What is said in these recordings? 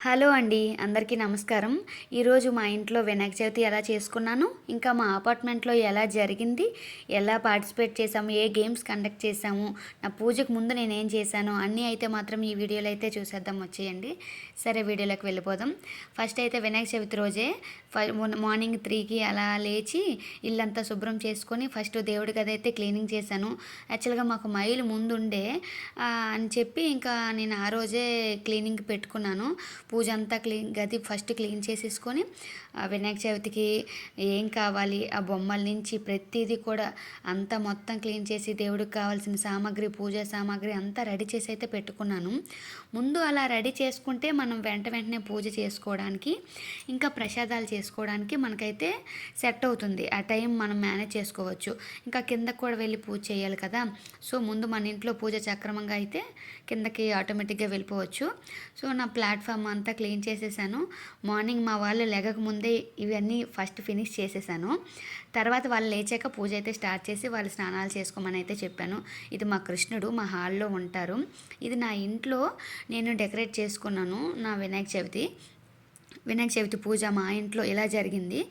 Hello అండి. అందరికీ నమస్కారం. ఈరోజు మా ఇంట్లో వినాయక చవితి ఎలా చేసుకున్నాను, ఇంకా మా అపార్ట్మెంట్లో ఎలా జరిగింది, ఎలా పార్టిసిపేట్ చేశాము, ఏ గేమ్స్ కండక్ట్ చేశాము, నా పూజకు ముందు నేనేం చేశాను అన్నీ అయితే మాత్రం ఈ వీడియోలో అయితే చూసేద్దాం, వచ్చేయండి. సరే, వీడియోలోకి వెళ్ళిపోదాం. ఫస్ట్ అయితే వినాయక చవితి రోజే మార్నింగ్ 3కి అలా లేచి ఇల్లంతా శుభ్రం చేసుకొని ఫస్ట్ దేవుడి గది అయితే క్లీనింగ్ చేశాను. యాక్చువల్గా మాకు మైలు ముందుండే అని చెప్పి ఇంకా నేను ఆ రోజే క్లీనింగ్ పెట్టుకున్నాను. పూజ అంతా గది ఫస్ట్ క్లీన్ చేసేసుకొని వినాయక చవితికి ఏం కావాలి ఆ బొమ్మల నుంచి ప్రతిదీ కూడా అంతా మొత్తం క్లీన్ చేసి దేవుడికి కావాల్సిన సామాగ్రి, పూజా సామాగ్రి అంతా రెడీ చేసి అయితే పెట్టుకున్నాను. ముందు అలా రెడీ చేసుకుంటే మనం వెంటనే పూజ చేసుకోవడానికి ఇంకా ప్రసాదాలు చేసుకోవడానికి మనకైతే సెట్ అవుతుంది. ఆ టైం మనం మేనేజ్ చేసుకోవచ్చు. ఇంకా కిందకు కూడా వెళ్ళి పూజ చేయాలి కదా. సో ముందు మన ఇంట్లో పూజ సక్రమంగా అయితే కిందకి ఆటోమేటిక్గా వెళ్ళిపోవచ్చు. సో నా ప్లాట్ఫామ్ అంతా క్లీన్ చేసేసాను. మార్నింగ్ మా వాళ్ళు లెగక ముందే ఇవన్నీ ఫస్ట్ ఫినిష్ చేసేసాను. తర్వాత వాళ్ళు లేచాక పూజ అయితే స్టార్ట్ చేసి వాళ్ళు స్నానాలు చేసుకోమని అయితే చెప్పాను. ఇది మా కృష్ణుడు మా హాల్లో ఉంటారు. ఇది నా ఇంట్లో నేను డెకరేట్ చేసుకున్నాను. నా వినాయక చవితి పూజ మా ఇంట్లో ఇలా జరిగింది.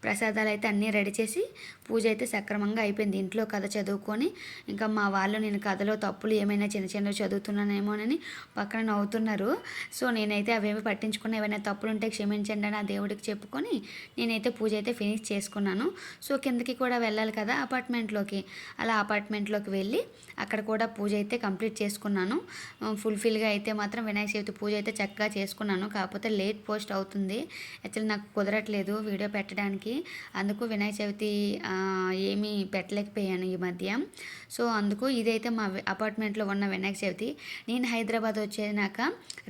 ప్రసాదాలు అయితే అన్నీ రెడీ చేసి పూజ అయితే సక్రమంగా అయిపోయింది. ఇంట్లో కథ చదువుకొని ఇంకా మా వాళ్ళు నేను కథలో తప్పులు ఏమైనా చిన్న చిన్నవి చదువుతున్నానేమోనని పక్కన నవ్వుతున్నారు. సో నేనైతే అవేమి పట్టించుకున్న, ఏమైనా తప్పులు ఉంటే క్షమించండి అని ఆ దేవుడికి చెప్పుకొని నేనైతే పూజ అయితే ఫినిష్ చేసుకున్నాను. సో కిందకి కూడా వెళ్ళాలి కదా అపార్ట్మెంట్లోకి. అలా అపార్ట్మెంట్లోకి వెళ్ళి అక్కడ కూడా పూజ అయితే కంప్లీట్ చేసుకున్నాను. ఫుల్ఫిల్గా అయితే మాత్రం వినాయక చవితి పూజ అయితే చక్కగా చేసుకున్నాను. కాకపోతే లేట్ పోస్ట్ అవుతుంది. యాక్చువల్లీ నాకు కుదరట్లేదు వీడియో పెట్టడానికి. అందుకు వినాయక చవితి ఏమీ పెట్టలేకపోయాను ఈ మధ్య. సో అందుకు ఇదైతే మా అపార్ట్మెంట్లో ఉన్న వినాయక చవితి. నేను హైదరాబాద్ వచ్చాక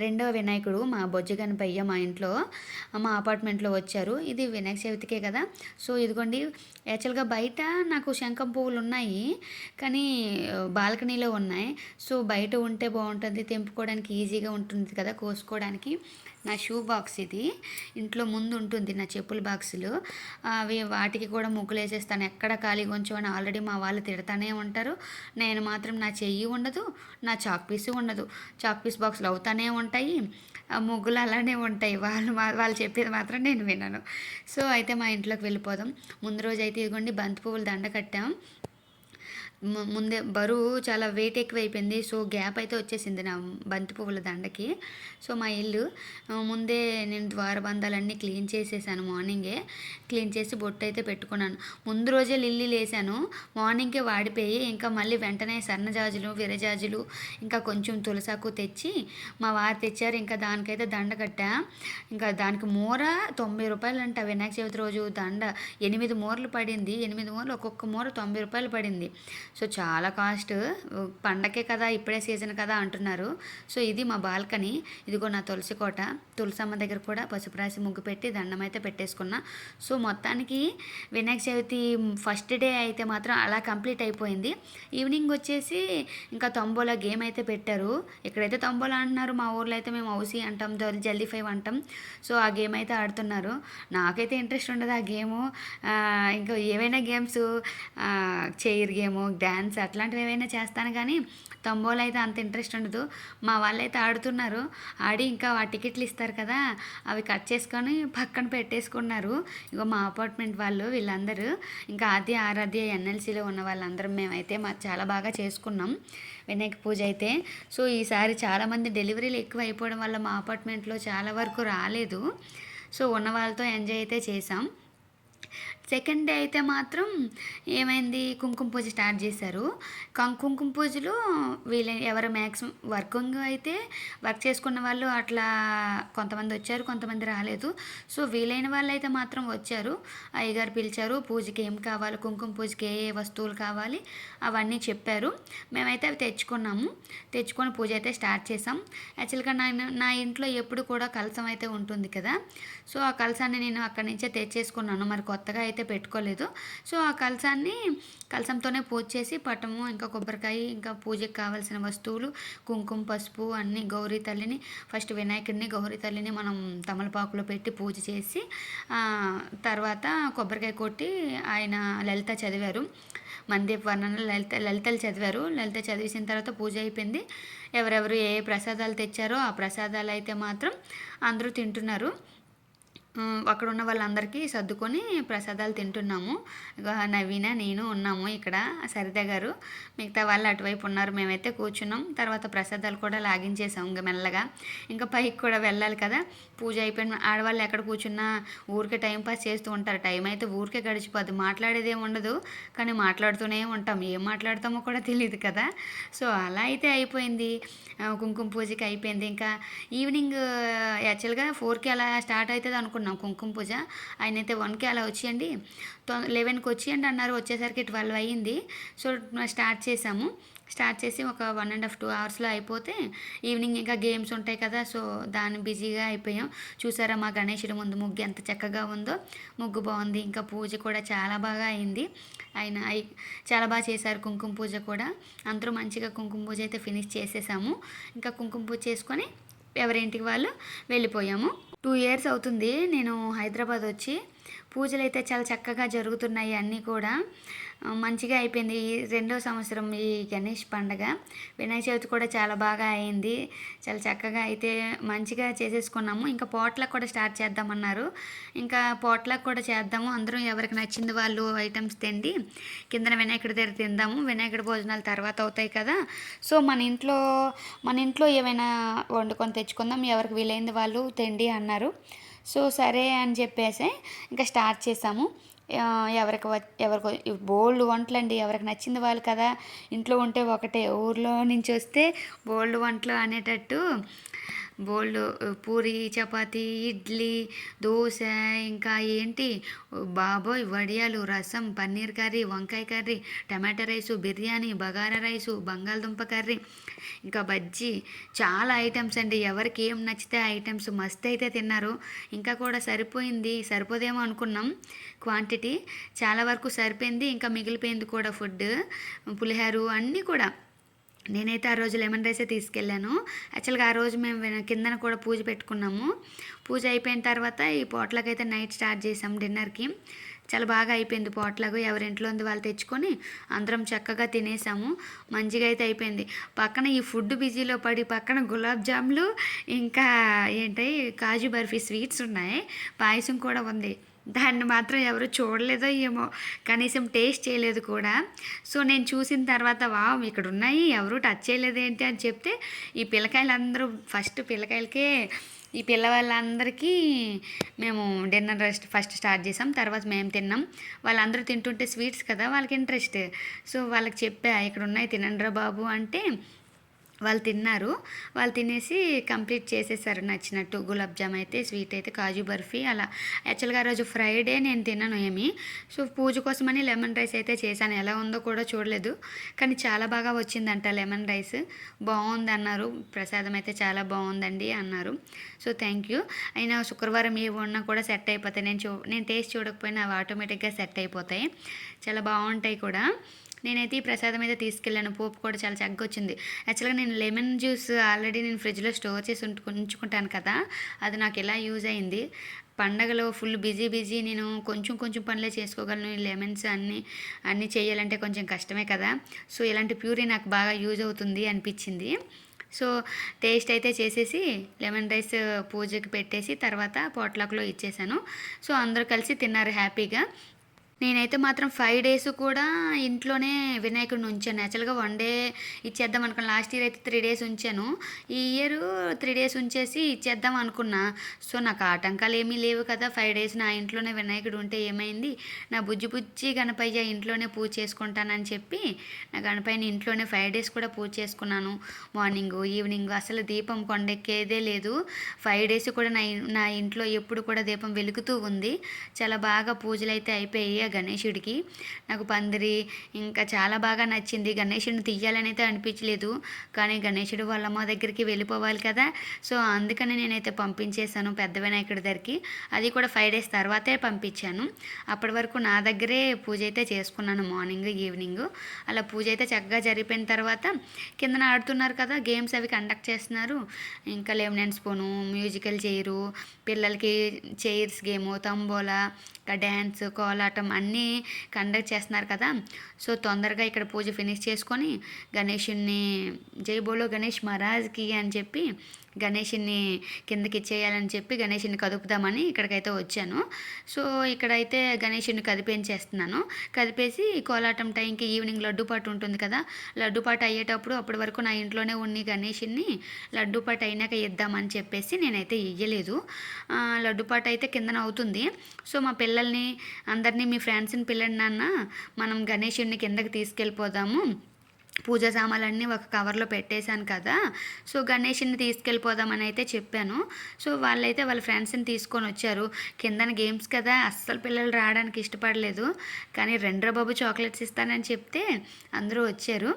రెండవ వినాయకుడు మా బొజ్జగనపయ్య మా ఇంట్లో మా అపార్ట్మెంట్లో వచ్చారు. ఇది వినాయక చవితికే కదా. సో ఇదిగోండి, యాక్చువల్గా బయట నాకు శంఖం పువ్వులు ఉన్నాయి, కానీ బాల్కనీలో ఉన్నాయి. సో బయట ఉంటే బాగుంటుంది, తెంపుకోవడానికి ఈజీగా ఉంటుంది కదా కోసుకోవడానికి. నా షూ బాక్స్ ఇది, ఇంట్లో ముందు ఉంటుంది నా చెప్పుల బాక్సులు. వాటికి కూడా ముగ్గులు వేసేస్తాను. ఎక్కడ ఖాళీ కొంచెం ఆల్రెడీ మా వాళ్ళు తిడతానే ఉంటారు. నేను మాత్రం నా చెయ్యి ఉండదు, నా చాక్ పీసు ఉండదు. చాక్ పీస్ బాక్సులు అవుతానే ఉంటాయి, ముగ్గులు అలానే ఉంటాయి. వాళ్ళు చెప్పేది మాత్రం నేను విన్నాను. సో అయితే మా ఇంట్లోకి వెళ్ళిపోదాం. ముందు రోజు అయితే ఇదిగోండి బంతి పువ్వులు దండ కట్టాం. ముందే బరువు చాలా వెయిట్ ఎక్కువైపోయింది. సో గ్యాప్ అయితే వచ్చేసింది నా బంతి పువ్వుల దండకి. సో మా ఇల్లు ముందే నేను ద్వారబంధాలన్నీ క్లీన్ చేసేసాను. మార్నింగే క్లీన్ చేసి బొట్టు అయితే పెట్టుకున్నాను. ముందు రోజే లిల్లీలు వేసాను, మార్నింగే వాడిపోయి ఇంకా మళ్ళీ వెంటనే సన్నజాజులు, విరజాజులు ఇంకా కొంచెం తులసాకు తెచ్చి మా వారు తెచ్చారు. ఇంకా దానికైతే దండ కట్టా. ఇంకా దానికి మూర 90 రూపాయలు అంట. వినాయక చవితి రోజు దండ 8 మూరలు పడింది. 8 మూరలు ఒక్కొక్క మూర 90 రూపాయలు పడింది. సో చాలా కాస్ట్. పండగే కదా, ఇప్పుడే సీజన్ కదా అంటున్నారు. సో ఇది మా బాల్కనీ. ఇదిగో నా తులసి కోట. తులసమ్మ దగ్గర కూడా పసుపు రాసి ముగ్గు పెట్టి దండం అయితే పెట్టేసుకున్నా. సో మొత్తానికి వినాయక చవితి ఫస్ట్ డే అయితే మాత్రం అలా కంప్లీట్ అయిపోయింది. ఈవినింగ్ వచ్చేసి ఇంకా తొంబోలా గేమ్ అయితే పెట్టారు. ఇక్కడైతే తొంబోలా అంటున్నారు, మా ఊర్లో అయితే మేము ఔసి అంటాం, జల్దీ 5 అంటాం. సో ఆ గేమ్ అయితే ఆడుతున్నారు. నాకైతే ఇంట్రెస్ట్ ఉండదు ఆ గేము. ఇంకా ఏవైనా గేమ్స్, చైర్ గేము, డ్యాన్స్ అట్లాంటివి ఏవైనా చేస్తాను, కానీ తంబోలా అయితే అంత ఇంట్రెస్ట్ ఉండదు. మా వాళ్ళైతే ఆడుతున్నారు. ఆడి ఇంకా ఆ టికెట్లు ఇస్తారు కదా, అవి కట్ చేసుకొని పక్కన పెట్టేసుకున్నారు. ఇగో మా అపార్ట్మెంట్ వాళ్ళు వీళ్ళందరూ ఇంకా ఆరాధ్య ఎన్ఎల్సీలో ఉన్న వాళ్ళందరం మేమైతే చాలా బాగా చేసుకున్నాం వినాయక పూజ అయితే. సో ఈసారి చాలామంది డెలివరీలు ఎక్కువ అయిపోవడం వల్ల మా అపార్ట్మెంట్లో చాలా వరకు రాలేదు. సో ఉన్న వాళ్ళతో ఎంజాయ్ అయితే చేసాం. సెకండ్ డే అయితే మాత్రం ఏమైంది, కుంకుమ పూజ స్టార్ట్ చేశారు. కుంకుమ పూజలో ఎవరు మ్యాక్సిమం వర్క్ చేసుకున్న వాళ్ళు అట్లా కొంతమంది వచ్చారు, కొంతమంది రాలేదు. సో వీలైన వాళ్ళు అయితే మాత్రం వచ్చారు. అయ్యగారు పిలిచారు, పూజకి ఏం కావాలి, కుంకుమ పూజకి ఏ వస్తువులు కావాలి అవన్నీ చెప్పారు. మేమైతే అవి తెచ్చుకొని పూజ అయితే స్టార్ట్ చేసాం. యాక్చువల్గా నా ఇంట్లో ఎప్పుడు కూడా కలసం అయితే ఉంటుంది కదా. సో ఆ కలసాన్ని నేను అక్కడి నుంచే తెచ్చేసుకున్నాను, మరి కొత్తగా అయితే పెట్టుకోలేదు. సో ఆ కలసంతోనే పూజ చేసి పటము, ఇంకా కొబ్బరికాయ, ఇంకా పూజకి కావాల్సిన వస్తువులు, కుంకుమ, పసుపు అన్నీ గౌరీ తల్లిని ఫస్ట్ వినాయకుడిని, గౌరీ తల్లిని మనం తమలపాకులో పెట్టి పూజ చేసి తర్వాత కొబ్బరికాయ కొట్టి ఆయన లలిత చదివారు. మందీప్ వర్ణన లలితలు చదివారు. లలిత చదివేసిన తర్వాత పూజ అయిపోయింది. ఎవరెవరు ఏ ప్రసాదాలు తెచ్చారో ఆ ప్రసాదాలు అయితే మాత్రం అందరూ తింటున్నారు. అక్కడ ఉన్న వాళ్ళందరికీ సర్దుకొని ప్రసాదాలు తింటున్నాము. నవీన నేను ఉన్నాము ఇక్కడ, సరిత గారు, మిగతా వాళ్ళు అటువైపు ఉన్నారు. మేమైతే కూర్చున్నాం. తర్వాత ప్రసాదాలు కూడా లాగించేసాం ఇంకా మెల్లగా. ఇంకా పైకి కూడా వెళ్ళాలి కదా, పూజ అయిపోయిన ఆడవాళ్ళు ఎక్కడ కూర్చున్నా ఊరికే టైం పాస్ చేస్తూ ఉంటారు. టైం అయితే ఊరికే గడిచిపోద్ది, మాట్లాడేది ఏమి ఉండదు, కానీ మాట్లాడుతూనే ఉంటాం. ఏం మాట్లాడతామో కూడా తెలియదు కదా. సో అలా అయితే అయిపోయింది. కుంకుమ పూజకి అయిపోయింది. ఇంకా ఈవినింగ్ యాక్చువల్గా 4కి అలా స్టార్ట్ అవుతుంది అనుకున్నాం కుంకుమ పూజ. ఆయన అయితే 1కి అలా వచ్చేయండి, 11కి వచ్చేయండి అన్నారు. వచ్చేసరికి 12 అయ్యింది. సో స్టార్ట్ చేసాము. స్టార్ట్ చేసి ఒక 1.5-2 అవర్స్లో అయిపోతే ఈవినింగ్ ఇంకా గేమ్స్ ఉంటాయి కదా, సో దాన్ని బిజీగా అయిపోయాం. చూసారా మా గణేశుడి ముందు ముగ్గు ఎంత చక్కగా ఉందో, ముగ్గు బాగుంది. ఇంకా పూజ కూడా చాలా బాగా అయింది. ఆయన చాలా బాగా చేశారు కుంకుమ పూజ కూడా. అందరూ మంచిగా కుంకుమ పూజ అయితే ఫినిష్ చేసేసాము. ఇంకా కుంకుమ పూజ చేసుకొని ఎవరింటికి వాళ్ళు వెళ్ళిపోయాము. 2 ఇయర్స్ అవుతుంది నేను హైదరాబాద్ వచ్చి. పూజలు అయితే చాలా చక్కగా జరుగుతున్నాయి, అన్నీ కూడా మంచిగా అయిపోయింది. ఈ 2వ సంవత్సరం ఈ గణేష్ పండగ. వినాయక చవితి కూడా చాలా బాగా అయింది, చాలా చక్కగా అయితే మంచిగా చేసేసుకున్నాము. ఇంకా పోట్లకు కూడా స్టార్ట్ చేద్దామన్నారు. ఇంకా పోట్లకు కూడా చేద్దాము, అందరం ఎవరికి నచ్చింది వాళ్ళు ఐటమ్స్ తిండి కిందన వినాయకుడి దగ్గర తిందాము, వినాయకుడి భోజనాలు తర్వాత అవుతాయి కదా. సో మన ఇంట్లో ఏమైనా వండుకొని తెచ్చుకుందాం, ఎవరికి వీలైంది వాళ్ళు తిండి అన్నారు. సో సరే అని చెప్పేసి ఇంకా స్టార్ట్ చేసాము. ఎవరికి బోల్డ్ వంటలండి, ఎవరికి నచ్చింది వాళ్ళు కదా. ఇంట్లో ఉంటే ఒకటే, ఊర్లో నుంచి వస్తే బోల్డ్ వంటలు అనేటట్టు బోల్డ్ పూరి, చపాతి, ఇడ్లీ, దోశ, ఇంకా ఏంటి బాబోయ్ వడియాలు, రసం, పన్నీర్ కర్రీ, వంకాయ కర్రీ, టమాటా రైసు, బిర్యానీ, బగారా రైసు, బంగాళదుంప కర్రీ, ఇంకా బజ్జీ, చాలా ఐటమ్స్ అండి. ఎవరికి ఏం నచ్చితే ఆ ఐటమ్స్ మస్త్ అయితే తిన్నారు. ఇంకా కూడా సరిపోదేమో అనుకున్నాం క్వాంటిటీ, చాలా వరకు సరిపోయింది. ఇంకా మిగిలిపోయింది కూడా ఫుడ్, పులిహోర అన్నీ కూడా. నేనైతే ఆ రోజు లెమన్ రైసే తీసుకెళ్ళాను. యాక్చువల్గా ఆ రోజు మేము కిందన కూడా పూజ పెట్టుకున్నాము. పూజ అయిపోయిన తర్వాత ఈ పోట్లకి అయితే నైట్ స్టార్ట్ చేసాం డిన్నర్కి. చాలా బాగా అయిపోయింది పోట్లాగు. ఎవరింట్లో ఉంది వాళ్ళు తెచ్చుకొని అందరం చక్కగా తినేసాము. మంచిగా అయితే అయిపోయింది. పక్కన ఈ ఫుడ్ బిజీలో పడి పక్కన గులాబ్ జాములు, ఇంకా ఏంటి కాజు బర్ఫీ స్వీట్స్ ఉన్నాయి, పాయసం కూడా ఉంది. దాన్ని మాత్రం ఎవరు చూడలేదో ఏమో, కనీసం టేస్ట్ చేయలేదు కూడా. సో నేను చూసిన తర్వాత వావ్ ఇక్కడ ఉన్నాయి, ఎవరు టచ్ చేయలేదు ఏంటి అని చెప్తే, ఈ పిల్లకాయలందరూ ఫస్ట్ పిల్లకాయలకే, ఈ పిల్లవాళ్ళందరికీ మేము డిన్నర్ ఫస్ట్ స్టార్ట్ చేసాం. తర్వాత మేము తిన్నాం. వాళ్ళందరూ తింటుంటే స్వీట్స్ కదా వాళ్ళకి ఇంట్రెస్ట్. సో వాళ్ళకి చెప్పా ఇక్కడ ఉన్నాయి తినండిరా బాబు అంటే వాళ్ళు తిన్నారు. వాళ్ళు తినేసి కంప్లీట్ చేసేసారు నచ్చినట్టు. గులాబ్ జామ్ అయితే, స్వీట్ అయితే, కాజు బర్ఫీ అలా. యాక్చువల్గా ఆ రోజు ఫ్రైడే, నేను తిన్నాను ఏమి. సో పూజ కోసమని లెమన్ రైస్ అయితే చేశాను. ఎలా ఉందో కూడా చూడలేదు, కానీ చాలా బాగా వచ్చిందంట లెమన్ రైస్. బాగుంది అన్నారు, ప్రసాదం అయితే చాలా బాగుందండి అన్నారు. So thank you. అయినా శుక్రవారం ఏవి ఉన్నా కూడా సెట్ అయిపోతాయి. నేను టేస్ట్ చూడకపోయినా అవి ఆటోమేటిక్గా సెట్ అయిపోతాయి, చాలా బాగుంటాయి కూడా. నేనైతే ఈ ప్రసాదం అయితే తీసుకెళ్ళాను. పోపు కూడా చాలా చక్కగా వచ్చింది. యాక్చువల్గా నేను లెమన్ జ్యూస్ ఆల్రెడీ నేను ఫ్రిడ్జ్లో స్టోర్ చేసి ఉంచుకుంటాను కదా, అది నాకు ఎలా యూజ్ అయింది. పండగలో ఫుల్ బిజీ నేను కొంచెం పనులే చేసుకోగలను. ఈ లెమన్స్ అన్నీ చేయాలంటే కొంచెం కష్టమే కదా. సో ఇలాంటి ప్యూరీ నాకు బాగా యూజ్ అవుతుంది అనిపించింది. సో టేస్ట్ అయితే చేసేసి లెమన్ రైస్ పూజకి పెట్టేసి తర్వాత పోట్లాక్లో ఇచ్చేసాను. సో అందరూ కలిసి తిన్నారు హ్యాపీగా. నేనైతే మాత్రం 5 days కూడా ఇంట్లోనే వినాయకుడిని ఉంచాను. యాక్చువల్గా 1 day ఇచ్చేద్దాం అనుకున్నాను. లాస్ట్ ఇయర్ అయితే 3 days ఉంచాను. ఈ ఇయర్ 3 days ఉంచేసి ఇచ్చేద్దాం అనుకున్నా. సో నాకు ఆటంకాలు ఏమీ లేవు కదా. 5 days నా ఇంట్లోనే వినాయకుడు ఉంటే ఏమైంది, నా బుజ్జి గణపయ్య ఇంట్లోనే పూజ చేసుకుంటానని చెప్పి నా గణపయ్యని ఇంట్లోనే 5 days కూడా పూజ చేసుకున్నాను. మార్నింగ్ ఈవినింగ్ అసలు దీపం కొండెక్కేదే లేదు. 5 days కూడా నా ఇంట్లో ఎప్పుడు కూడా దీపం వెలుగుతూ ఉంది. చాలా బాగా పూజలు అయితే అయిపోయాయి గణేశుడికి. నాకు పందిరి ఇంకా చాలా బాగా నచ్చింది. గణేశుడిని తీయాలని అయితే అనిపించలేదు, కానీ గణేశుడు వాళ్ళ అమ్మ దగ్గరికి వెళ్ళిపోవాలి కదా. సో అందుకని నేనైతే పంపించేశాను పెద్ద వినాయకుడి దగ్గరికి. అది కూడా 5 days తర్వాతే పంపించాను. అప్పటి వరకు నా దగ్గరే పూజ అయితే చేసుకున్నాను, మార్నింగ్ ఈవినింగ్. అలా పూజ అయితే చక్కగా జరిగిపోయిన తర్వాత కిందన ఆడుతున్నారు కదా గేమ్స్, అవి కండక్ట్ చేస్తున్నారు. ఇంకా లెమన్ స్పూను, మ్యూజికల్ చైరు, పిల్లలకి చైర్స్ గేము, తంబోలా, ఇంకా డ్యాన్స్, కోలాటం అన్నీ కండక్ట్ చేస్తున్నారు కదా, సో తొందరగా ఇక్కడ పూజ ఫినిష్ చేసుకొని గణేషుని జై బోలో గణేష్ మహారాజ్కి అని చెప్పి గణేషుని కిందకి ఇచ్చేయాలని చెప్పి గణేషుని కదుపుదామని ఇక్కడికైతే వచ్చాను. సో ఇక్కడైతే గణేషుని కదిపేంచేస్తున్నాను. కదిపేసి కోలాటం టైంకి ఈవినింగ్ లడ్డూపాటు ఉంటుంది కదా, లడ్డూపాటు అయ్యేటప్పుడు అప్పటి వరకు నా ఇంట్లోనే ఉన్న గణేషుని లడ్డూపాటు అయినాక ఇద్దామని చెప్పేసి నేనైతే ఇయ్యలేదు. లడ్డూపాటు అయితే కిందన అవుతుంది. సో మా పిల్లల్ని అందరినీ మీ ఫ్రెండ్స్ని పిల్లండి నాన్న, మనం గణేషుని కిందకి తీసుకెళ్ళిపోదాము, పూజా సామాన్లన్నీ ఒక కవర్లో పెట్టేశాను కదా, సో గణేషుని తీసుకెళ్ళిపోదామని అయితే చెప్పాను. సో వాళ్ళైతే వాళ్ళ ఫ్రెండ్స్ని తీసుకొని వచ్చారు. కిందన గేమ్స్ కదా, అస్సలు పిల్లలు రావడానికి ఇష్టపడలేదు. కానీ రెండ్రా బాబు చాక్లెట్స్ ఇస్తానని చెప్తే అందరూ వచ్చారు.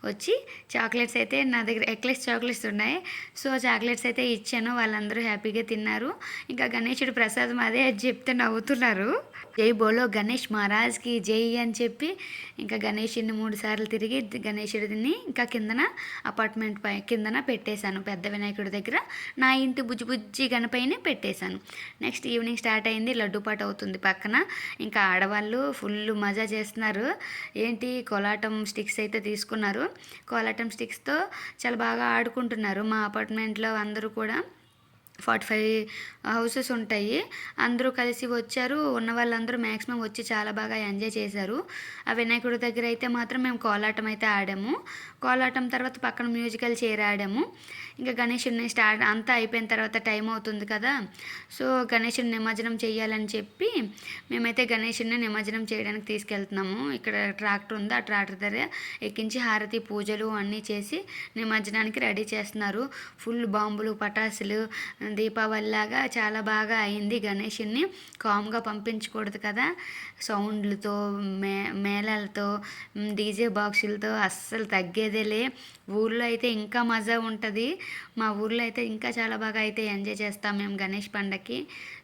వచ్చి చాక్లెట్స్ అయితే నా దగ్గర ఎక్లెస్ చాక్లెట్స్ ఉన్నాయి, సో చాక్లెట్స్ అయితే ఇచ్చాను. వాళ్ళందరూ హ్యాపీగా తిన్నారు. ఇంకా గణేషుడి ప్రసాదం అదే అది చెప్తే నవ్వుతున్నారు. జై బోలో గణేష్ మహారాజ్కి జై అని చెప్పి ఇంకా గణేషుడిని 3 సార్లు తిరిగి గణేషుడిని ఇంకా కిందన అపార్ట్మెంట్ కిందన పెట్టేశాను, పెద్ద వినాయకుడి దగ్గర నా ఇంటి బుజ్జి గణపైనే పెట్టేశాను. నెక్స్ట్ ఈవినింగ్ స్టార్ట్ అయింది, లడ్డూపాటు అవుతుంది పక్కన. ఇంకా ఆడవాళ్ళు ఫుల్ మజా చేస్తున్నారు. ఏంటి కోలాటం స్టిక్స్ అయితే తీసుకున్నారు, కోలాటం స్టిక్స్తో చాలా బాగా ఆడుకుంటున్నారు. మా అపార్ట్మెంట్లో అందరూ కూడా 45 హౌసెస్ ఉంటాయి, అందరూ కలిసి వచ్చారు. ఉన్న వాళ్ళందరూ మ్యాక్సిమం వచ్చి చాలా బాగా ఎంజాయ్ చేశారు. ఆ వినాయకుడి దగ్గర అయితే మాత్రం మేము కోలాటం అయితే ఆడాము. కోలాటం తర్వాత పక్కన మ్యూజికల్ చైర్ ఆడాము. ఇంకా గణేషుడిని స్టార్ట్ అంతా అయిపోయిన తర్వాత టైం అవుతుంది కదా, సో గణేషుడిని నిమజ్జనం చేయాలని చెప్పి మేమైతే గణేషుడిని నిమజ్జనం చేయడానికి తీసుకెళ్తున్నాము. ఇక్కడ ట్రాక్టర్ ఉంది, ఆ ట్రాక్టర్ దగ్గర ఎక్కించి హారతి పూజలు అన్నీ చేసి నిమజ్జనానికి రెడీ చేస్తున్నారు. ఫుల్ బాంబులు పటాసులు దీపావళిలాగా చాలా బాగా అయింది. గణేషుని కామ్గా పంపించకూడదు కదా, సౌండ్లతో మేళాలతో డీజే బాక్సులతో అస్సలు తగ్గేదేలే. ఊళ్ళో అయితే ఇంకా మజా ఉంటుంది. మా ఊర్లో అయితే ఇంకా చాలా బాగా అయితే ఎంజాయ్ చేస్తాం మేము గణేష్ పండగకి.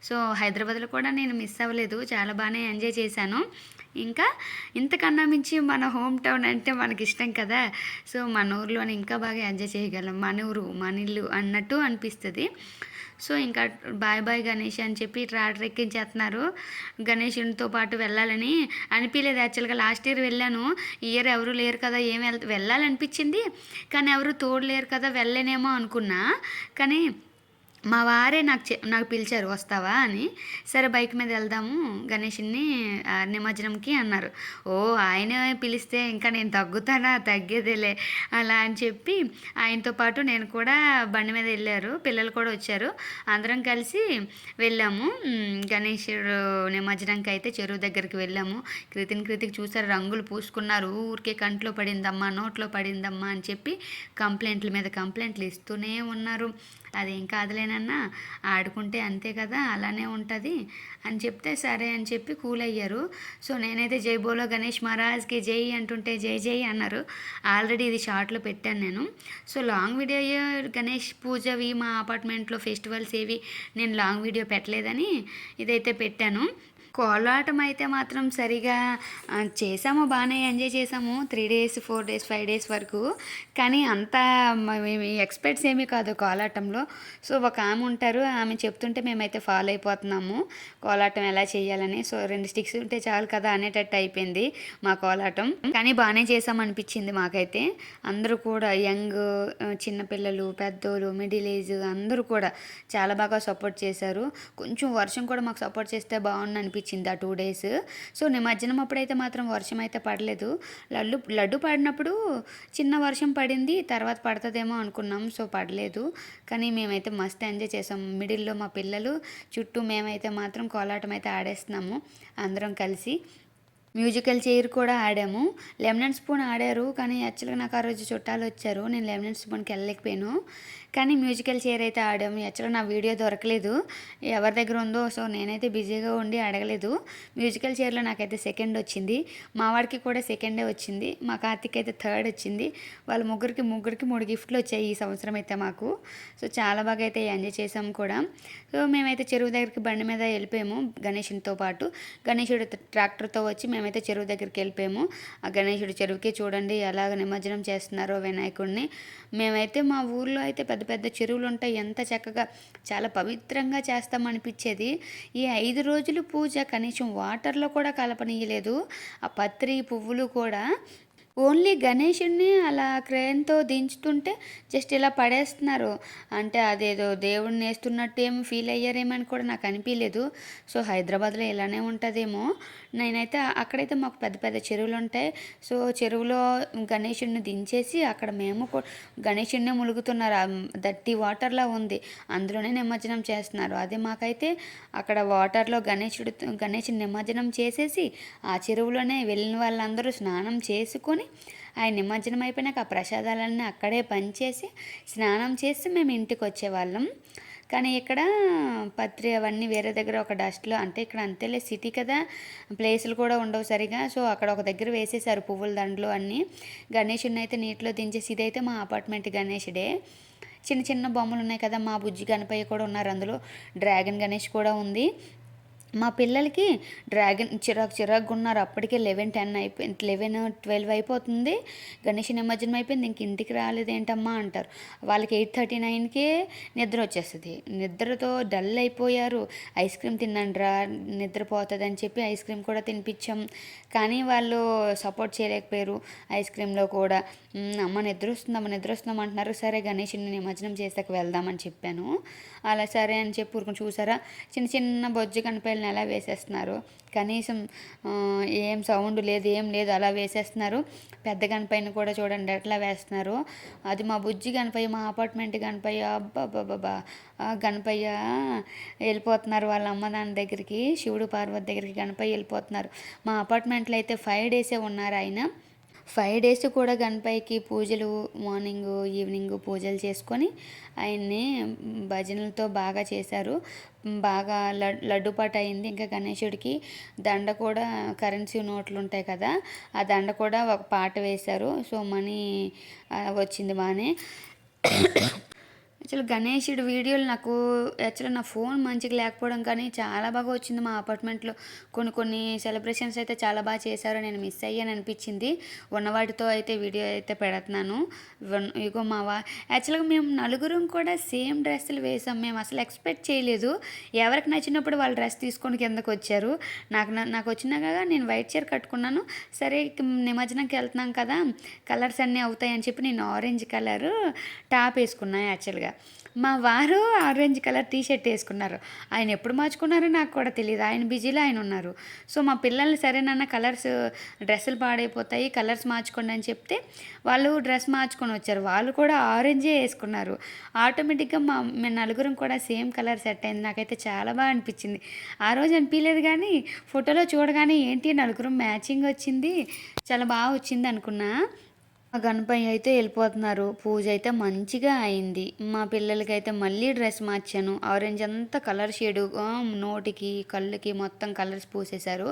సో హైదరాబాద్లో కూడా నేను మిస్ అవ్వలేదు, చాలా బాగానే ఎంజాయ్ చేశాను. ఇంకా ఇంతకన్నా మించి మన హోమ్ టౌన్ అంటే మనకి ఇష్టం కదా, సో మన ఊర్లోనే ఇంకా బాగా ఎంజాయ్ చేయగలం. మన ఊరు మన ఇల్లు అన్నట్టు అనిపిస్తుంది. సో ఇంకా బాయ్ బాయ్ గణేష్ అని చెప్పి ట్రాక్టర్ ఎక్కించేస్తున్నారు. గణేషునితో పాటు వెళ్ళాలని అనిపించలేదు. యాక్చువల్గా లాస్ట్ ఇయర్ వెళ్ళాను, ఈ ఇయర్ ఎవరు లేరు కదా, వెళ్ళాలనిపించింది కానీ ఎవరు తోడు లేరు కదా, వెళ్ళలేనేమో అనుకున్నా. కానీ మా వారే నాకు పిలిచారు వస్తావా అని. సరే బైక్ మీద వెళ్దాము గణేషుని నిమజ్జనంకి అన్నారు. ఓ ఆయన పిలిస్తే ఇంకా నేను తగ్గుతానా, తగ్గేదేలే అలా అని చెప్పి ఆయనతో పాటు నేను కూడా బండి మీద వెళ్ళారు. పిల్లలు కూడా వచ్చారు, అందరం కలిసి వెళ్ళాము గణేషుడు నిమజ్జనంకి. అయితే చెరువు దగ్గరికి వెళ్ళాము. కృతికి చూసారు, రంగులు పూసుకున్నారు. ఊరికే కంట్లో పడిందమ్మా, నోట్లో పడిందమ్మా అని చెప్పి కంప్లైంట్ల మీద కంప్లైంట్లు ఇస్తూనే ఉన్నారు. అదేం కాదులేనన్నా, ఆడుకుంటే అంతే కదా, అలానే ఉంటుంది అని చెప్తే సరే అని చెప్పి కూల్ అయ్యారు. సో నేనైతే జై బోలో గణేష్ మహారాజ్కి జై అంటుంటే జై జై అన్నారు. ఆల్రెడీ ఇది షార్ట్లో పెట్టాను నేను. సో లాంగ్ వీడియో గణేష్ పూజవి మా అపార్ట్మెంట్లో ఫెస్టివల్స్ ఏవి నేను లాంగ్ వీడియో పెట్టలేదని ఇదైతే పెట్టాను. కోలాటం అయితే మాత్రం సరిగా చేసాము, బాగానే ఎంజాయ్ చేసాము. 3 days 4 days 5 days వరకు. కానీ అంత ఎక్స్పర్ట్స్ ఏమీ కాదు కోలాటంలో. సో ఒక ఆమె ఉంటారు, ఆమె చెప్తుంటే మేమైతే ఫాలో అయిపోతున్నాము కోలాటం ఎలా చేయాలని. సో 2 sticks ఉంటే చాలు కదా అనేటట్టు అయిపోయింది మా కోలాటం. కానీ బాగానే చేసామనిపించింది మాకైతే. అందరూ కూడా యంగ్, చిన్నపిల్లలు, పెద్దోళ్ళు, మిడిల్ ఏజ్ అందరూ కూడా చాలా బాగా సపోర్ట్ చేశారు. కొంచెం వర్షం కూడా మాకు సపోర్ట్ చేస్తే బాగుంది అనిపించింది ఆ 2 days. సో నిమజ్జనం అప్పుడైతే మాత్రం వర్షం అయితే పడలేదు. లడ్డు పడినప్పుడు చిన్న వర్షం పడింది, తర్వాత పడుతుందేమో అనుకున్నాం. సో పడలేదు, కానీ మేమైతే మస్త్ ఎంజాయ్ చేసాం. మిడిల్లో మా పిల్లలు, చుట్టూ మేమైతే మాత్రం కోలాటం అయితే ఆడేస్తున్నాము అందరం కలిసి. మ్యూజికల్ చైర్ కూడా ఆడాము. లెమన్ స్పూన్ ఆడారు, కానీ యాక్చువల్గా నాకు ఆ రోజు చుట్టాలు వచ్చారు, నేను లెమన్ స్పూన్కి వెళ్ళలేకపోయాను. కానీ మ్యూజికల్ చైర్ అయితే ఆడాము. యాక్చువల్గా నా వీడియో దొరకలేదు, ఎవరి దగ్గర ఉందో. సో నేనైతే బిజీగా ఉండి అడగలేదు. మ్యూజికల్ చైర్లో నాకైతే 2nd వచ్చింది, మా వాడికి కూడా 2nd వచ్చింది, మా కార్తీక్ అయితే 3rd వచ్చింది. వాళ్ళ ముగ్గురికి 3 గిఫ్ట్లు వచ్చాయి ఈ సంవత్సరం అయితే మాకు. సో చాలా బాగా అయితే ఎంజాయ్ చేసాము కూడా. సో మేమైతే చెరువు దగ్గరికి బండి మీద వెళ్ళిపోయాము గణేషునితో పాటు. గణేషుడు ట్రాక్టర్తో వచ్చి మేమైతే చెరువు దగ్గరికి వెళ్ళిపోయాము. ఆ గణేషుడు చెరువుకి చూడండి ఎలాగ నిమజ్జనం చేస్తున్నారో వినాయకుడిని. మేమైతే మా ఊర్లో అయితే పెద్ద పెద్ద చెరువులు ఉంటాయి, ఎంత చక్కగా చాలా పవిత్రంగా చేస్తామనిపించేది. ఈ 5 రోజులు పూజ కనీసం వాటర్లో కూడా కలపనీయలేదు. ఆ పత్రి పువ్వులు కూడా ఓన్లీ గణేషుడిని అలా క్రేన్‌తో దించుతుంటే జస్ట్ ఇలా పడేస్తున్నారు. అంటే అదేదో దేవుడిని ఏస్తున్నట్టు ఏమి ఫీల్ అయ్యారేమో అని కూడా నాకు అనిపియలేదు. సో, హైదరాబాద్‌లో ఇలానే ఉంటదేమో! నేనైతే అక్కడైతే మాకు పెద్ద పెద్ద చెరువులుంటాయి. సో, చెరువులో గణేషుడిని దించేసి అక్కడ మేము గణేషుడినే ములుగుతున్నారు. దట్టి వాటర్‌లా ఉంది. అందులోనే నిమజ్జనం చేస్తున్నారు. అదే మాకైతే అక్కడ వాటర్‌లో గణేషుడిని నిమజ్జనం చేసేసి ఆ చెరువులోనే వెళ్ళిన వాళ్ళందరూ స్నానం చేసుకొని ఆయన నిమజ్జనం అయిపోయినాక ఆ ప్రసాదాలన్నీ అక్కడే పంచేసి స్నానం చేసి మేము ఇంటికి వచ్చేవాళ్ళం. కానీ ఇక్కడ పత్రి అవన్నీ వేరే దగ్గర ఒక డస్ట్‌లో, అంటే ఇక్కడ అంతేలే సిటీ కదా, ప్లేసులు కూడా ఉండవు సరిగా. సో, అక్కడ ఒక దగ్గర వేసేసారు పువ్వుల దండలు అన్నీ. గణేషుడిని అయితే నీటిలో దించేసి, ఇదైతే మా అపార్ట్మెంట్ గణేషుడే. చిన్న చిన్న బొమ్మలు ఉన్నాయి కదా, మా బుజ్జి గణపయ్య కూడా ఉన్నారు అందులో. డ్రాగన్ గణేష్ కూడా ఉంది. మా పిల్లలకి డ్రాగన్ చిరాకుగా ఉన్నారు. అప్పటికే 11, 10 అయిపోయింది, 11, 12 అయిపోతుంది. గణేష్ నిమజ్జనం అయిపోయింది, ఇంక ఇంటికి రాలేదేంటమ్మా అంటారు. వాళ్ళకి 8:39కే నిద్ర వచ్చేస్తుంది. నిద్రతో డల్ అయిపోయారు. ఐస్ క్రీమ్ తినండిరా నిద్రపోతుంది అని చెప్పి ఐస్ క్రీమ్ కూడా తినిపించాం. కానీ వాళ్ళు సపోర్ట్ చేయలేకపోయారు ఐస్ క్రీమ్లో కూడా. అమ్మ నిద్ర వస్తుందమ్మ అంటున్నారు. సరే గణేష్ని నిమజ్జనం చేసాక వెళ్దామని చెప్పాను. అలా సరే అని చెప్పి ఊరుకుని చూసారా, చిన్న చిన్న బొజ్జు కనిపాయలను ఎలా వేసేస్తున్నారు. కనీసం ఏం సౌండ్ లేదు, ఏం లేదు, అలా వేసేస్తున్నారు. పెద్ద గణపయ్యని కూడా చూడండి ఎట్లా వేస్తున్నారు. అది మా బుజ్జి గణపయ్య, మా అపార్ట్మెంట్ గణపయ్య. అబ్బాబ్బాబ్బా, గణపయ్య వెళ్ళిపోతున్నారు వాళ్ళ అమ్మ దాని దగ్గరికి, శివుడు పార్వతి దగ్గరికి గణపయ్య వెళ్ళిపోతున్నారు. మా అపార్ట్మెంట్లో అయితే 5 డేసే ఉన్నారు ఆయన. 5 డేస్ కూడా గణపయ్యకి పూజలు, మార్నింగు ఈవినింగు పూజలు చేసుకొని ఆయన్ని భజనలతో బాగా చేశారు. బాగా లడ్డు పాట అయింది. ఇంకా గణేశుడికి దండ కూడా కరెన్సీ నోట్లు ఉంటాయి కదా, ఆ దండ కూడా ఒక పాట వేశారు. సో, మనీ వచ్చింది బాగానే. యాక్చువల్ గణేషుడి వీడియోలు నాకు యాక్చువల్గా నా ఫోన్ మంచిగా లేకపోవడం కానీ చాలా బాగా వచ్చింది మా అపార్ట్మెంట్లో. కొన్ని సెలబ్రేషన్స్ అయితే చాలా బాగా చేశారు. నేను మిస్ అయ్యాను అనిపించింది. ఉన్నవాటితో అయితే వీడియో అయితే పెడుతున్నాను. ఇగో యాక్చువల్గా మేము నలుగురం కూడా సేమ్ డ్రెస్సులు వేసాం. మేము అసలు ఎక్స్పెక్ట్ చేయలేదు. ఎవరికి నచ్చినప్పుడు వాళ్ళు డ్రెస్ తీసుకొని కిందకు వచ్చారు. నాకు వచ్చినా కదా, నేను వైట్ చీర కట్టుకున్నాను. సరే నిమజ్జనంకి వెళ్తున్నాం కదా, కలర్స్ అన్నీ అవుతాయని చెప్పి నేను ఆరెంజ్ కలర్ టాప్ వేసుకున్నాను. యాక్చువల్గా మా వారు ఆరెంజ్ కలర్ టీషర్ట్ వేసుకున్నారు. ఆయన ఎప్పుడు మార్చుకున్నారో నాకు కూడా తెలియదు. ఆయన బిజీలో ఆయన ఉన్నారు. సో, మా పిల్లల్ని సరేనన్న కలర్స్ డ్రెస్సులు పాడైపోతాయి, కలర్స్ మార్చుకోండి అని చెప్తే వాళ్ళు డ్రెస్ మార్చుకొని వచ్చారు. వాళ్ళు కూడా ఆరెంజే వేసుకున్నారు. ఆటోమేటిక్గా మేము నలుగురం కూడా సేమ్ కలర్ సెట్ అయింది. నాకైతే చాలా బాగా అనిపించింది. ఆ రోజు అనిపించలేదు కానీ ఫోటోలో చూడగానే ఏంటి నలుగురం మ్యాచింగ్ వచ్చింది, చాలా బాగా వచ్చింది అనుకున్నా. మా గణపయ్య అయితే వెళ్ళిపోతున్నారు. పూజ అయితే మంచిగా అయింది. మా పిల్లలకైతే మళ్ళీ డ్రెస్ మార్చాను. ఆరెంజ్ అంతా కలర్ షేడు, నోటికి కళ్ళకి మొత్తం కలర్స్ పూసేశారు.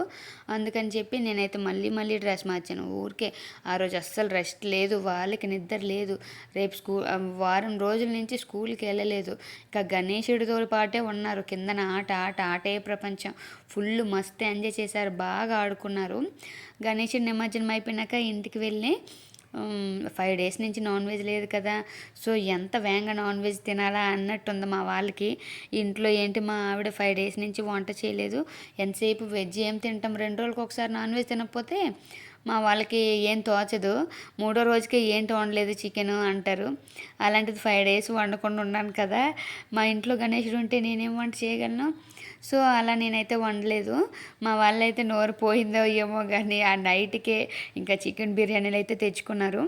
అందుకని చెప్పి నేనైతే మళ్ళీ డ్రెస్ మార్చాను. ఊరికే ఆ రోజు అస్సలు రెస్ట్ లేదు, వాళ్ళకి నిద్ర లేదు. రేపు వారం రోజుల నుంచి స్కూల్కి వెళ్ళలేదు. ఇంకా గణేశుడితో పాటే ఉన్నారు. కిందన ఆటే ప్రపంచం. ఫుల్ మస్తు ఎంజాయ్ చేశారు, బాగా ఆడుకున్నారు. గణేశుడి నిమజ్జనం అయిపోయినాక ఇంటికి వెళ్ళి 5 డేస్ నుంచి నాన్ వెజ్ లేదు కదా, సో ఎంత వేగంగా నాన్ వెజ్ తినాలా అన్నట్టుంది మా వాళ్ళకి. ఇంట్లో ఏంటి మా ఆవిడ 5 డేస్ నుంచి వంట చేయలేదు, ఎంతసేపు వెజ్ ఏం తింటాం, 2 రోజులకు ఒకసారి నాన్ వెజ్ తినకపోతే మా వాళ్ళకి ఏం తోచదు. 3వ రోజుకే ఏంటి వండలేదు చికెన్ అంటారు. అలాంటిది 5 డేస్ వండకుండా ఉన్నాను కదా, మా ఇంట్లో గణేశుడు ఉంటే నేనేం వంట చేయగలను. సో, అలా నేనైతే వండలేదు. మా వాళ్ళైతే నోరు పోయిందో ఏమో కానీ ఆ నైట్కే ఇంకా చికెన్ బిర్యానీలు అయితే తెచ్చుకున్నారు.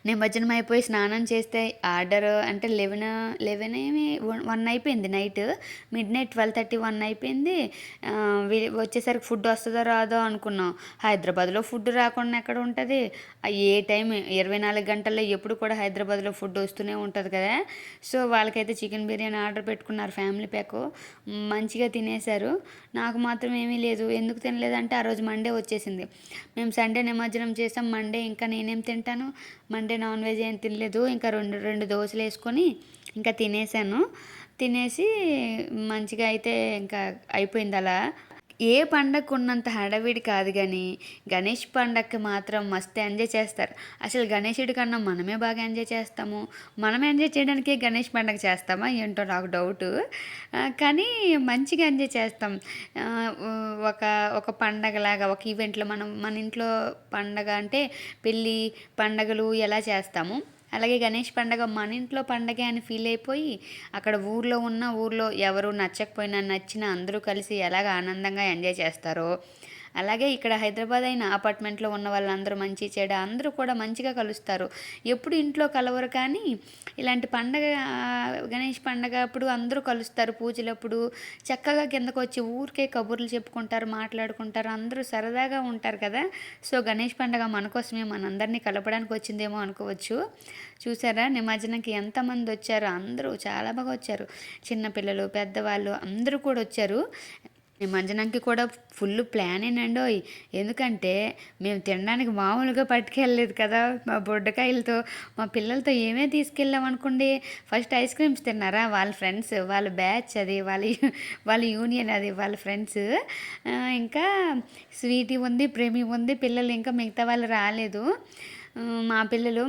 నిమజ్జనం అయిపోయి స్నానం చేస్తే ఆర్డర్ అంటే 11 ఏమి 1 అయిపోయింది నైట్. మిడ్‌నైట్ 12:30, 1 అయిపోయింది. వచ్చేసరికి ఫుడ్ వస్తుందో రాదో అనుకున్నాం. హైదరాబాద్లో ఫుడ్ రాకుండా ఎక్కడ ఉంటుంది. ఏ టైం 24 గంటల్లో ఎప్పుడు కూడా హైదరాబాద్లో ఫుడ్ వస్తూనే ఉంటుంది కదా. సో, వాళ్ళకైతే చికెన్ బిర్యానీ ఆర్డర్ పెట్టుకున్నారు, ఫ్యామిలీ ప్యాక్. మంచిగా తినేశారు. నాకు మాత్రం ఏమీ లేదు. ఎందుకు తినలేదంటే ఆ రోజు మండే వచ్చేసింది. మేము సండే నిమజ్జనం చేసాం. మండే ఇంకా నేనేం తింటాను, మండే నాన్ వెజ్ ఏం తినలేదు. ఇంకా రెండు దోశలు వేసుకొని ఇంకా తినేసాను. తినేసి మంచిగా అయితే ఇంకా అయిపోయింది అలా. ఏ పండగకున్నంత హడావిడి కాదు గానీ, గణేష్ పండగకి మాత్రం మస్తు ఎంజాయ్ చేస్తారు. అసలు గణేశుడి కన్నా మనమే బాగా ఎంజాయ్ చేస్తాము. మనం ఎంజాయ్ చేయడానికే గణేష్ పండగ చేస్తామా ఏంటో నాకు డౌటు. కానీ మంచిగా ఎంజాయ్ చేస్తాం. ఆహ్, ఒక ఒక పండగలాగా ఒక ఈవెంట్‌లో మన ఇంట్లో పండగ అంటే పెళ్ళి, పండగలు ఎలా చేస్తామో, అలాగే గణేష్ పండగ మన ఇంట్లో పండగే అని ఫీల్ అయిపోయి, అక్కడ ఊర్లో ఎవరు నచ్చకపోయినా, నచ్చినా అందరూ కలిసి ఎలాగ ఆనందంగా ఎంజాయ్ చేస్తారో, అలాగే ఇక్కడ హైదరాబాద్ అయిన అపార్ట్మెంట్లో ఉన్న వాళ్ళందరూ మంచి చెడు అందరూ కూడా మంచిగా కలుస్తారు. ఎప్పుడు ఇంట్లో కలవరు కానీ ఇలాంటి పండగ గణేష్ పండగ అప్పుడు అందరూ కలుస్తారు. పూజలప్పుడు చక్కగా కిందకొచ్చి ఊరికే కబుర్లు చెప్పుకుంటారు, మాట్లాడుకుంటారు. అందరూ సరదాగా ఉంటారు కదా! సో, గణేష్ పండగ మన కోసమే మనందరినీ కలపడానికి వచ్చిందేమో అనుకోవచ్చు. చూసారా నిమజ్జనంకి ఎంతమంది వచ్చారో! అందరూ చాలా బాగా వచ్చారు. చిన్న పిల్లలు, పెద్దవాళ్ళు అందరూ కూడా వచ్చారు. నిమజ్జనంకి కూడా ఫుల్ ప్లానేనండోయ్! ఎందుకంటే మేము తినడానికి మామూలుగా పట్టుకెళ్ళలేదు కదా! మా బుడ్డకాయలతో, మా పిల్లలతో ఏమేమి తీసుకెళ్ళామనుకోండి. ఫస్ట్ ఐస్ క్రీమ్స్ తిన్నారా వాళ్ళ ఫ్రెండ్స్, వాళ్ళ బ్యాచ్ అది, వాళ్ళ యూనియన్ అది, వాళ్ళ ఫ్రెండ్స్. ఇంకా స్వీటీ ఉంది, ప్రేమి ఉంది. పిల్లలు ఇంకా మిగతా వాళ్ళు రాలేదు. మా పిల్లలు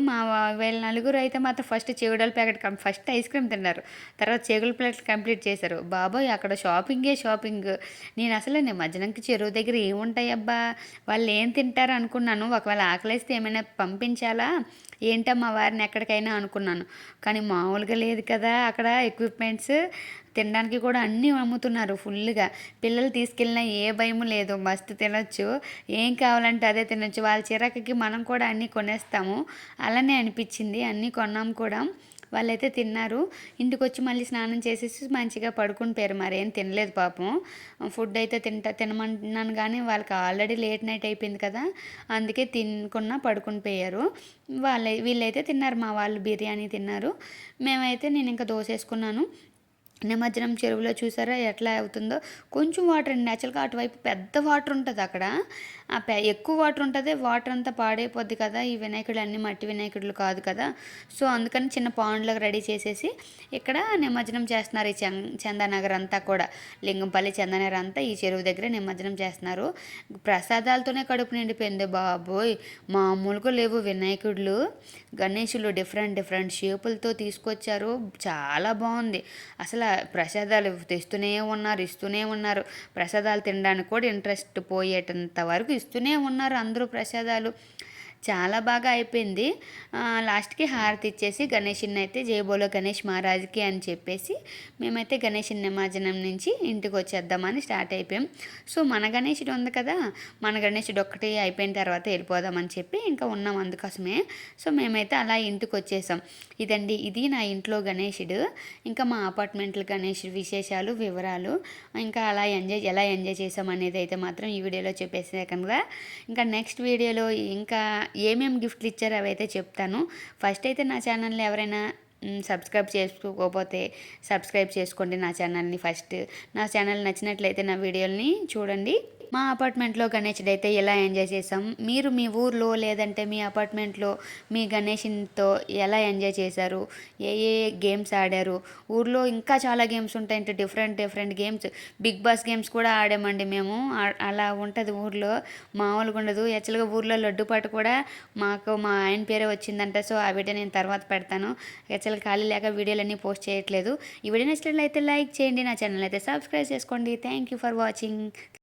వీళ్ళ నలుగురు అయితే మాత్రం ఫస్ట్ చెవిడల ప్యాకెట్ ఫస్ట్ ఐస్ క్రీమ్ తిన్నారు. తర్వాత చెగుల ప్యాకెట్ కంప్లీట్ చేశారు. బాబోయ్! అక్కడ షాపింగే షాపింగ్. నేను అసలు నిమజ్జనంకి చెరువు దగ్గర ఏముంటాయబ్బా! వాళ్ళు ఏం తింటారు అనుకున్నాను. ఒకవేళ ఆకలేస్తే ఏమైనా పంపించాలా ఏంటమ్మా వారిని ఎక్కడికైనా అనుకున్నాను. కానీ మామూలుగా లేదు కదా అక్కడ ఎక్విప్మెంట్స్. తినడానికి కూడా అన్నీ అమ్ముతున్నారు ఫుల్గా. పిల్లలు తీసుకెళ్ళినా ఏ భయము లేదు. మస్తు తినొచ్చు. ఏం కావాలంటే అదే తినొచ్చు. వాళ్ళ చిరాకుకి మనం కూడా అన్నీ కొనేస్తాము. అలానే అనిపించింది. అన్నీ కొన్నాం కూడా. వాళ్ళైతే తిన్నారు. ఇంటికొచ్చి మళ్ళీ స్నానం చేసేసి మంచిగా పడుకుని పోయారు. మరేం తినలేదు పాపం. ఫుడ్ అయితే తినమన్నాను కానీ వాళ్ళకి ఆల్రెడీ లేట్ నైట్ అయిపోయింది కదా! అందుకే తినకుండా పడుకుని పోయారు. వీళ్ళైతే తిన్నారు. మా వాళ్ళు బిర్యానీ తిన్నారు. నేను ఇంకా దోస వేసుకున్నాను. నిమజ్జనం చెరువులో చూసారా ఎట్లా అవుతుందో. కొంచెం వాటర్ అండి. యాక్చువల్గా అటువైపు పెద్ద వాటర్ ఉంటుంది అక్కడ. ఎక్కువ వాటర్ ఉంటుంది. వాటర్ అంతా పాడైపోద్ది కదా! ఈ వినాయకుడు అన్ని మట్టి వినాయకుడులు కాదు కదా! సో, అందుకని చిన్న పాండ్లాగా రెడీ చేసేసి ఇక్కడ నిమజ్జనం చేస్తున్నారు. ఈ చందానగర్ అంతా కూడా, లింగంపల్లి చందానగర్ అంతా ఈ చెరువు దగ్గర నిమజ్జనం చేస్తున్నారు. ప్రసాదాలతోనే కడుపు నిండిపోయింది బాబోయ్! మామూలుగా లేవు వినాయకుడులు. గణేషులు డిఫరెంట్ డిఫరెంట్ షేపులతో తీసుకొచ్చారు. చాలా బాగుంది అసలు. ప్రసాదాలు ఇస్తూనే ఉన్నారు. ప్రసాదాలు తినడానికి కూడా ఇంట్రెస్ట్ పోయేటంత వరకు ఇస్తూనే ఉన్నారు అందరూ ప్రసాదాలు. చాలా బాగా అయిపోయింది. లాస్ట్కి హారతి ఇచ్చేసి గణేషుని అయితే జై బోలో గణేష్ మహారాజ్కి అని చెప్పేసి మేమైతే గణేషుని నిమజ్జనం నుంచి ఇంటికి వచ్చేద్దామని స్టార్ట్ అయిపోయాం. సో, మన గణేషుడు ఉంది కదా, మన గణేషుడు ఒక్కటి అయిపోయిన తర్వాత వెళ్ళిపోదామని చెప్పి ఇంకా ఉన్నాం అందుకోసమే. సో, మేమైతే అలా ఇంటికి వచ్చేసాం. ఇది నా ఇంట్లో గణేషుడు. ఇంకా మా అపార్ట్మెంట్లో గణేషుడు విశేషాలు, వివరాలు, ఇంకా ఎలా ఎంజాయ్ చేసాం అనేది అయితే మాత్రం ఈ వీడియోలో చెప్పేసే కనుక ఇంకా నెక్స్ట్ వీడియోలో ఇంకా ఏమేమి గిఫ్ట్లు ఇచ్చారో అవైతే చెప్తాను. ఫస్ట్ అయితే నా ఛానల్ని ఎవరైనా సబ్స్క్రైబ్ చేసుకోకపోతే సబ్స్క్రైబ్ చేసుకోండి నా ఛానల్ని ఫస్ట్. నా ఛానల్ నచ్చినట్లయితే నా వీడియోని చూడండి. మా అపార్ట్మెంట్లో గణేషుడు అయితే ఎలా ఎంజాయ్ చేసాం, మీరు మీ ఊర్లో లేదంటే మీ అపార్ట్మెంట్లో మీ గణేషునితో ఎలా ఎంజాయ్ చేశారు, ఏ ఏ గేమ్స్ ఆడారు. ఊర్లో ఇంకా చాలా గేమ్స్ ఉంటాయంటే different games, big boss games కూడా ఆడామండి మేము. అలా ఉంటుంది ఊర్లో, మామూలుగా ఉండదు. యాక్చువల్గా ఊర్లో లడ్డుపాటు కూడా మా ఆయన పేరే వచ్చిందంట. సో, ఆ వీడియో నేను తర్వాత పెడతాను. యాక్చువల్గా ఖాళీ లేక వీడియోలన్నీ పోస్ట్ చేయట్లేదు. ఈ వీడియో నచ్చినట్లయితే లైక్ చేయండి, నా ఛానల్ అయితే సబ్స్క్రైబ్ చేసుకోండి. Thank you for watching.